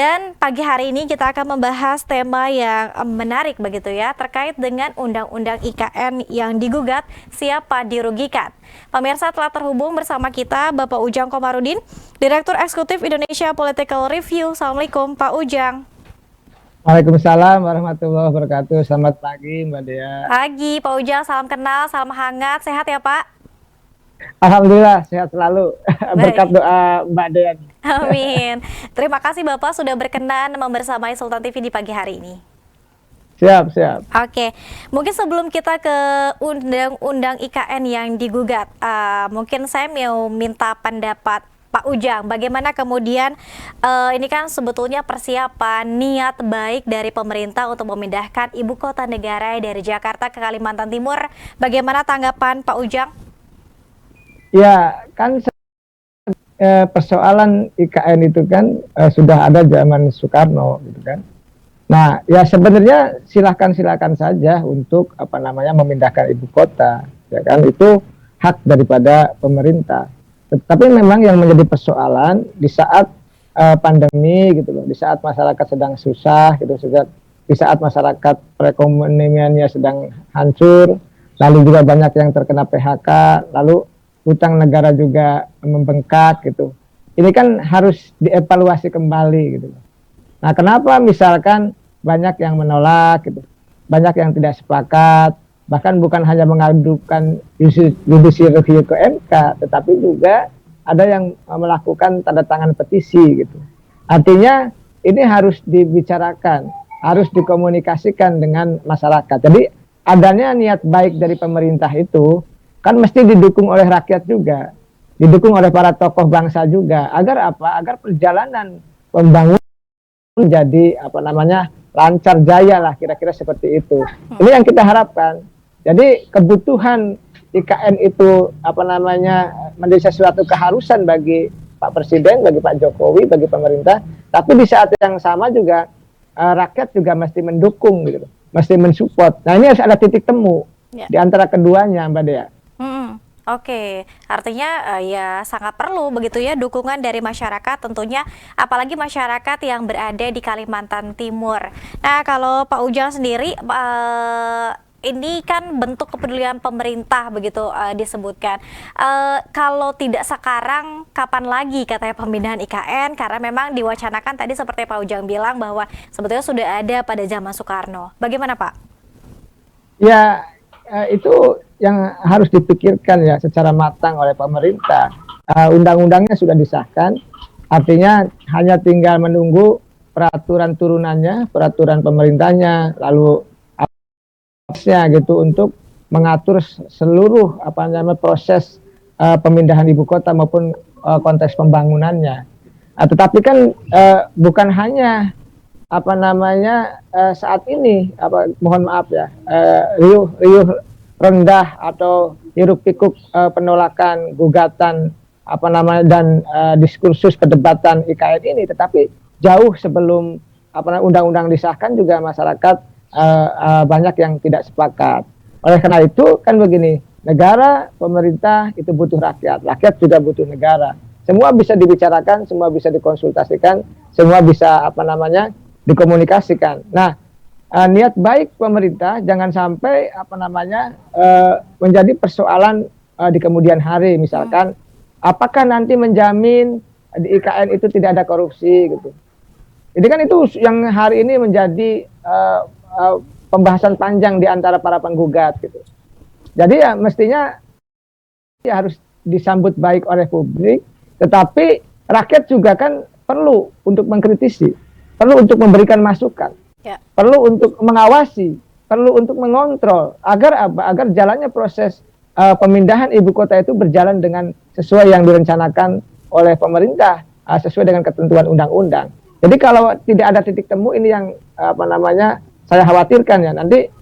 Dan pagi hari ini kita akan membahas tema yang menarik begitu ya, terkait dengan Undang-Undang IKN yang digugat, siapa dirugikan. Pemirsa, telah terhubung bersama kita Bapak Ujang Komarudin, Direktur Eksekutif Indonesia Political Review. Assalamualaikum Pak Ujang. Waalaikumsalam warahmatullahi wabarakatuh. Selamat pagi Mbak Dea. Pagi Pak Ujang, salam kenal, salam hangat, sehat ya Pak? Alhamdulillah sehat selalu. Berkat doa Mbak Dea. Amin. Terima kasih Bapak sudah berkenan membersamai Sultan TV di pagi hari ini. Siap. Oke, mungkin sebelum kita ke Undang-Undang IKN yang digugat, mungkin saya mau minta pendapat Pak Ujang, bagaimana kemudian ini kan sebetulnya persiapan niat baik dari pemerintah untuk memindahkan ibu kota negara dari Jakarta ke Kalimantan Timur. Bagaimana tanggapan Pak Ujang? Ya, kan persoalan IKN itu kan sudah ada zaman Soekarno gitu kan. Nah, ya sebenarnya silakan saja untuk memindahkan ibu kota, ya kan, itu hak daripada pemerintah. Tapi memang yang menjadi persoalan di saat pandemi gitu loh, di saat masyarakat sedang susah gitu, di saat masyarakat perekonomiannya sedang hancur, lalu juga banyak yang terkena PHK, lalu utang negara juga membengkak gitu. Ini kan harus dievaluasi kembali gitu. Nah, kenapa misalkan banyak yang menolak gitu, banyak yang tidak sepakat, bahkan bukan hanya mengadukan judicial review ke MK, tetapi juga ada yang melakukan tanda tangan petisi gitu. Artinya ini harus dibicarakan, harus dikomunikasikan dengan masyarakat. Jadi adanya niat baik dari pemerintah itu kan mesti didukung oleh rakyat juga, didukung oleh para tokoh bangsa juga, agar apa? Agar perjalanan pembangunan menjadi lancar jaya lah, kira-kira seperti itu. Ini yang kita harapkan. Jadi kebutuhan IKN itu menjadi sesuatu keharusan bagi Pak Presiden, bagi Pak Jokowi, bagi pemerintah. Tapi di saat yang sama juga rakyat juga mesti mendukung gitu, mesti mensupport. Nah, ini harus ada titik temu di antara keduanya, Mbak Dea. Oke, artinya ya sangat perlu begitu ya dukungan dari masyarakat tentunya, apalagi masyarakat yang berada di Kalimantan Timur. Nah, kalau Pak Ujang sendiri, ini kan bentuk kepedulian pemerintah begitu disebutkan. Kalau tidak sekarang, kapan lagi katanya pemindahan IKN? Karena memang diwacanakan tadi seperti Pak Ujang bilang bahwa sebetulnya sudah ada pada zaman Soekarno. Bagaimana Pak? Ya, itu yang harus dipikirkan ya secara matang oleh pemerintah. Undang-undangnya sudah disahkan, artinya hanya tinggal menunggu peraturan turunannya, peraturan pemerintahnya, lalu gitu untuk mengatur seluruh proses pemindahan ibu kota maupun konteks pembangunannya. Tetapi kan bukan hanya saat ini mohon maaf ya, riuh rendah atau hiruk pikuk penolakan gugatan dan diskursus perdebatan IKN ini, tetapi jauh sebelum undang-undang disahkan juga masyarakat banyak yang tidak sepakat. Oleh karena itu kan begini, negara, pemerintah itu butuh rakyat, rakyat juga butuh negara. Semua bisa dibicarakan, semua bisa dikonsultasikan, semua bisa dikomunikasikan. Nah, niat baik pemerintah jangan sampai menjadi persoalan di kemudian hari. Misalkan apakah nanti menjamin di IKN itu tidak ada korupsi gitu. Ini kan itu yang hari ini menjadi pembahasan panjang di antara para penggugat gitu. Jadi ya mestinya ya harus disambut baik oleh publik, tetapi rakyat juga kan perlu untuk mengkritisi, perlu untuk memberikan masukan, perlu untuk mengawasi, perlu untuk mengontrol agar agar jalannya proses pemindahan ibu kota itu berjalan dengan sesuai yang direncanakan oleh pemerintah, sesuai dengan ketentuan undang-undang. Jadi kalau tidak ada titik temu, ini yang saya khawatirkan ya, nanti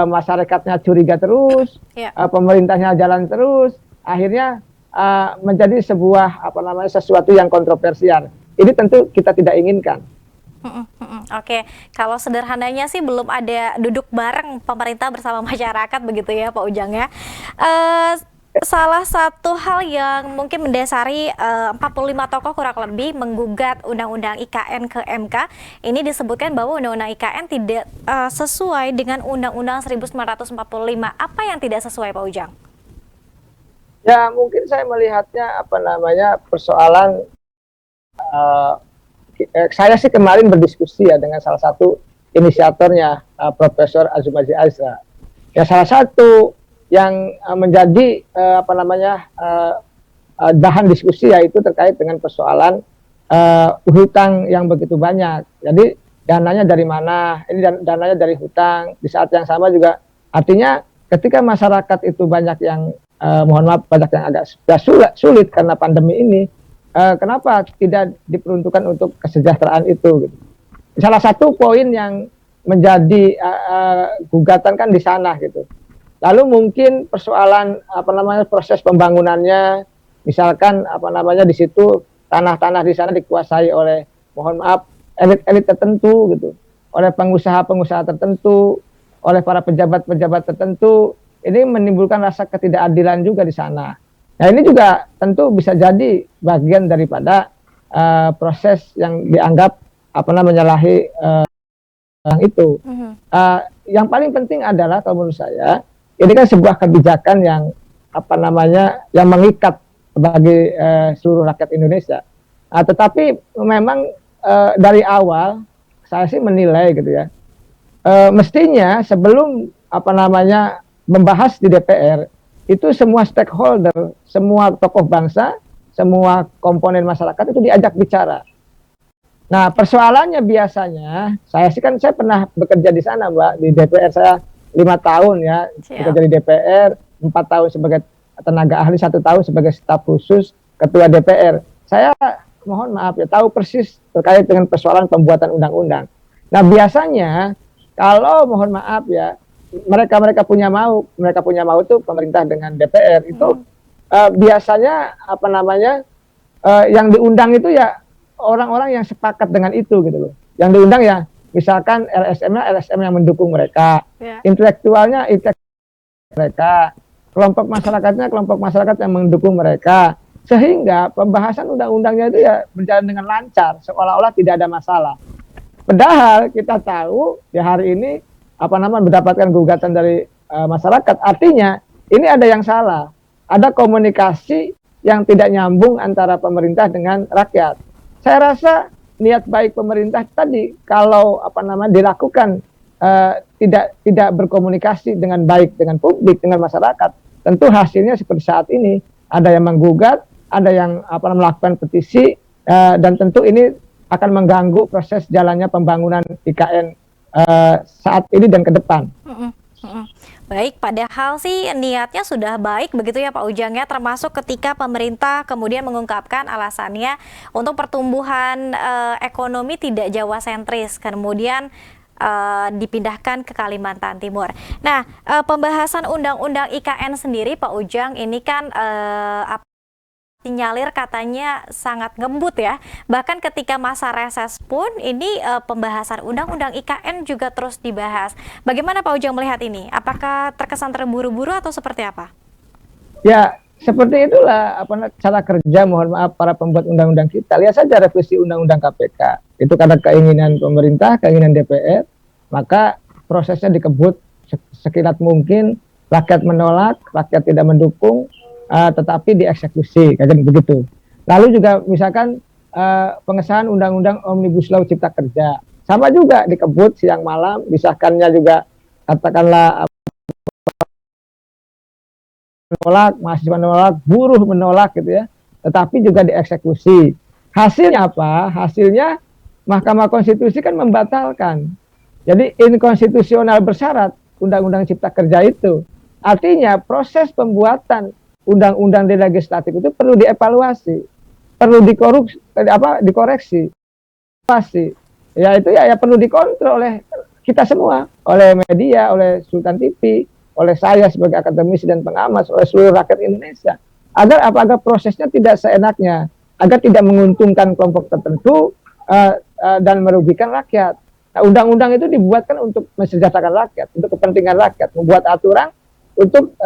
masyarakatnya curiga terus, pemerintahnya jalan terus, akhirnya menjadi sebuah sesuatu yang kontroversial. Ini tentu kita tidak inginkan. Oke, kalau sederhananya sih belum ada duduk bareng pemerintah bersama masyarakat begitu ya Pak Ujang ya. Salah satu hal yang mungkin mendasari 45 tokoh kurang lebih menggugat Undang-Undang IKN ke MK, ini disebutkan bahwa Undang-Undang IKN tidak sesuai dengan Undang-Undang 1945. Apa yang tidak sesuai, Pak Ujang? Ya mungkin saya melihatnya apa namanya persoalan saya sih kemarin berdiskusi ya dengan salah satu inisiatornya Profesor Azumardi Azra. Ya salah satu yang menjadi apa namanya bahan diskusi yaitu terkait dengan persoalan hutang yang begitu banyak. Jadi dananya dari mana? Ini dananya dari hutang. Di saat yang sama juga artinya ketika masyarakat itu banyak yang mohon maaf banyak yang agak sulit karena pandemi ini, kenapa tidak diperuntukkan untuk kesejahteraan itu? Gitu. Salah satu poin yang menjadi gugatan kan di sana gitu. Lalu mungkin persoalan apa namanya proses pembangunannya, misalkan apa namanya di situ tanah-tanah di sana dikuasai oleh mohon maaf elit-elit tertentu gitu, oleh pengusaha-pengusaha tertentu, oleh para pejabat-pejabat tertentu, ini menimbulkan rasa ketidakadilan juga di sana. Nah ini juga tentu bisa jadi bagian daripada proses yang dianggap apa namanya menyalahi itu. Yang paling penting adalah kalau menurut saya ini kan sebuah kebijakan yang apa namanya yang mengikat bagi seluruh rakyat Indonesia. Tetapi memang dari awal saya sih menilai gitu ya, mestinya sebelum apa namanya membahas di DPR itu semua stakeholder, semua tokoh bangsa, semua komponen masyarakat itu diajak bicara. Nah, persoalannya biasanya, saya pernah bekerja di sana, Mbak, di DPR saya 5 tahun ya, bekerja di DPR, 4 tahun sebagai tenaga ahli, 1 tahun sebagai staf khusus ketua DPR. Saya mohon maaf ya, tahu persis terkait dengan persoalan pembuatan undang-undang. Nah, biasanya kalau mohon maaf ya, mereka punya mau itu pemerintah dengan DPR itu biasanya apa namanya yang diundang itu ya orang-orang yang sepakat dengan itu gitu loh. Yang diundang ya misalkan LSM yang mendukung mereka, intelektualnya mereka, kelompok masyarakat yang mendukung mereka, sehingga pembahasan undang-undangnya itu ya berjalan dengan lancar, seolah-olah tidak ada masalah. Padahal kita tahu di hari ini apa namanya mendapatkan gugatan dari masyarakat, artinya ini ada yang salah, ada komunikasi yang tidak nyambung antara pemerintah dengan rakyat. Saya rasa niat baik pemerintah tadi kalau apa namanya dilakukan tidak berkomunikasi dengan baik dengan publik, dengan masyarakat, tentu hasilnya seperti saat ini ada yang menggugat, ada yang apa melakukan petisi dan tentu ini akan mengganggu proses jalannya pembangunan IKN saat ini dan ke depan. Baik, padahal sih niatnya sudah baik begitu ya Pak Ujang ya, termasuk ketika pemerintah kemudian mengungkapkan alasannya untuk pertumbuhan ekonomi tidak Jawa sentris, kemudian dipindahkan ke Kalimantan Timur. Nah, pembahasan Undang-Undang IKN sendiri Pak Ujang ini kan sinyalir katanya sangat ngembut ya. Bahkan ketika masa reses pun ini pembahasan Undang-Undang IKN juga terus dibahas. Bagaimana Pak Ujang melihat ini? Apakah terkesan terburu-buru atau seperti apa? Ya, seperti itulah apa cara kerja mohon maaf para pembuat undang-undang kita. Lihat saja revisi Undang-Undang KPK. Itu karena keinginan pemerintah, keinginan DPR, maka prosesnya dikebut sekilat mungkin, rakyat menolak, rakyat tidak mendukung, tetapi dieksekusi kayak begitu. Lalu juga misalkan pengesahan undang-undang Omnibus Law Cipta Kerja sama juga dikebut siang malam, disahkannya juga katakanlah menolak, mahasiswa menolak, buruh menolak gitu ya, tetapi juga dieksekusi. Hasilnya apa? Hasilnya Mahkamah Konstitusi kan membatalkan. Jadi inkonstitusional bersyarat Undang-Undang Cipta Kerja itu. Artinya proses pembuatan undang-undang di legislatif itu perlu dievaluasi, perlu dikoreksi, ya itu ya perlu dikontrol oleh kita semua, oleh media, oleh Sultan TV, oleh saya sebagai akademisi dan pengamat, oleh seluruh rakyat Indonesia, agar prosesnya tidak seenaknya, agar tidak menguntungkan kelompok tertentu dan merugikan rakyat. Nah, undang-undang itu dibuatkan untuk mensejahterakan rakyat, untuk kepentingan rakyat, membuat aturan untuk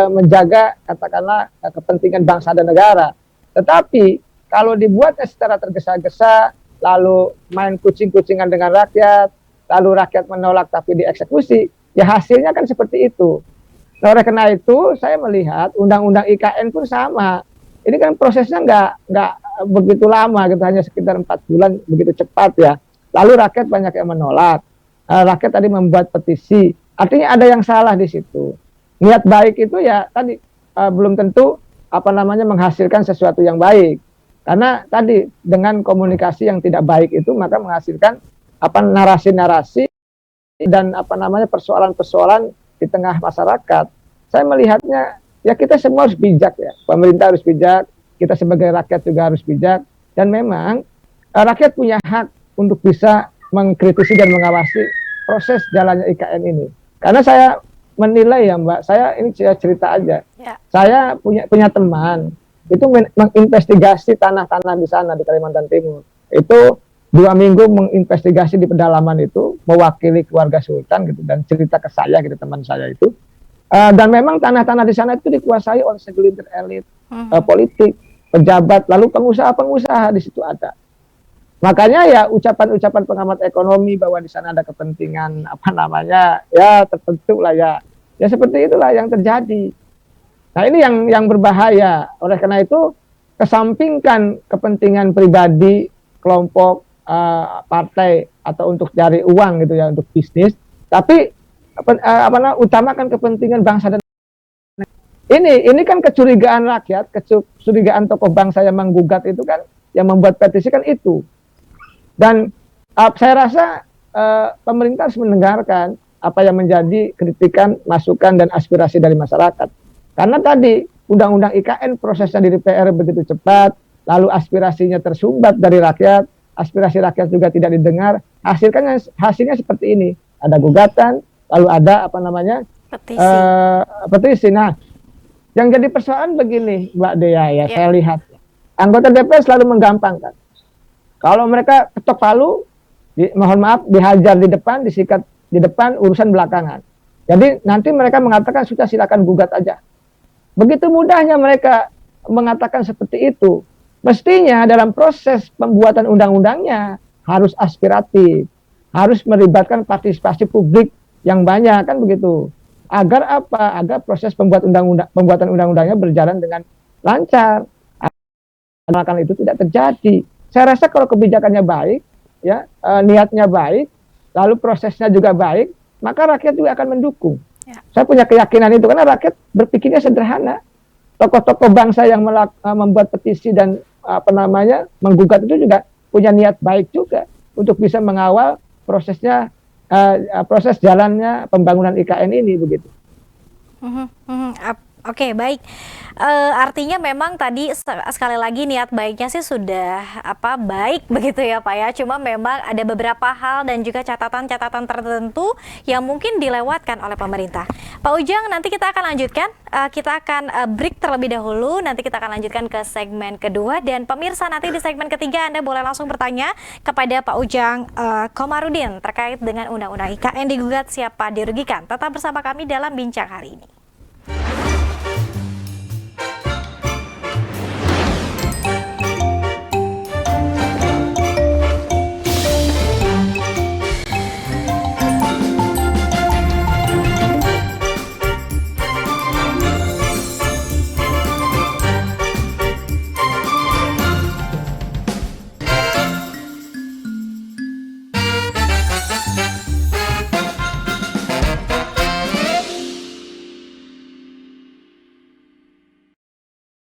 menjaga katakanlah kepentingan bangsa dan negara. Tetapi kalau dibuatnya secara tergesa-gesa, lalu main kucing-kucingan dengan rakyat, lalu rakyat menolak tapi dieksekusi, ya hasilnya kan seperti itu. Nah, oleh karena itu saya melihat undang-undang IKN pun sama. Ini kan prosesnya nggak begitu lama gitu, hanya sekitar 4 bulan, begitu cepat ya. Lalu rakyat banyak yang menolak. Rakyat tadi membuat petisi. Artinya ada yang salah di situ. Niat baik itu ya tadi belum tentu menghasilkan sesuatu yang baik. Karena tadi dengan komunikasi yang tidak baik itu maka menghasilkan narasi-narasi dan persoalan-persoalan di tengah masyarakat. Saya melihatnya ya kita semua harus bijak ya. Pemerintah harus bijak, kita sebagai rakyat juga harus bijak, dan memang rakyat punya hak untuk bisa mengkritisi dan mengawasi proses jalannya IKN ini. Karena saya menilai ya Mbak, saya cerita aja. Ya. Saya punya teman itu menginvestigasi tanah-tanah di sana di Kalimantan Timur. Itu 2 minggu menginvestigasi di pedalaman itu, mewakili keluarga Sultan gitu, dan cerita ke saya gitu, teman saya itu. Dan memang tanah-tanah di sana itu dikuasai oleh segelintir elit politik, pejabat, lalu pengusaha-pengusaha di situ ada. Makanya ya ucapan-ucapan pengamat ekonomi bahwa di sana ada kepentingan ya tertentu lah ya. Ya seperti itulah yang terjadi. Nah ini yang berbahaya. Oleh karena itu kesampingkan kepentingan pribadi, kelompok, partai atau untuk cari uang gitu ya, untuk bisnis, tapi utamakan kepentingan bangsa dan ini kan kecurigaan rakyat, kecurigaan tokoh bangsa yang menggugat itu kan, yang membuat petisi kan itu. Dan saya rasa pemerintah harus mendengarkan apa yang menjadi kritikan, masukan, dan aspirasi dari masyarakat. Karena tadi undang-undang IKN prosesnya di DPR begitu cepat, lalu aspirasinya tersumbat dari rakyat, aspirasi rakyat juga tidak didengar, hasilnya seperti ini. Ada gugatan, lalu ada petisi. Nah, yang jadi persoalan begini Mbak Dea ya, saya lihat anggota DPR selalu menggampangkan. Kalau mereka ketok palu, mohon maaf, dihajar di depan, disikat di depan, urusan belakangan. Jadi nanti mereka mengatakan sudah silakan gugat aja. Begitu mudahnya mereka mengatakan seperti itu. Mestinya dalam proses pembuatan undang-undangnya harus aspiratif, harus melibatkan partisipasi publik yang banyak, kan begitu. Agar apa? Agar proses pembuatan undang-undangnya berjalan dengan lancar. Akan itu tidak terjadi. Saya rasa kalau kebijakannya baik, ya niatnya baik, lalu prosesnya juga baik, maka rakyat juga akan mendukung. Ya. Saya punya keyakinan itu karena rakyat berpikirnya sederhana. Tokoh-tokoh bangsa yang membuat petisi dan menggugat itu juga punya niat baik juga untuk bisa mengawal prosesnya, proses jalannya pembangunan IKN ini begitu. Oke, baik. Artinya memang tadi sekali lagi niat baiknya sih sudah baik begitu ya Pak ya. Cuma memang ada beberapa hal dan juga catatan-catatan tertentu yang mungkin dilewatkan oleh pemerintah. Pak Ujang, nanti kita akan lanjutkan. Kita akan break terlebih dahulu. Nanti kita akan lanjutkan ke segmen kedua, dan pemirsa nanti di segmen ketiga Anda boleh langsung bertanya kepada Pak Ujang Komarudin terkait dengan undang-undang IKN digugat, siapa dirugikan. Tetap bersama kami dalam bincang hari ini.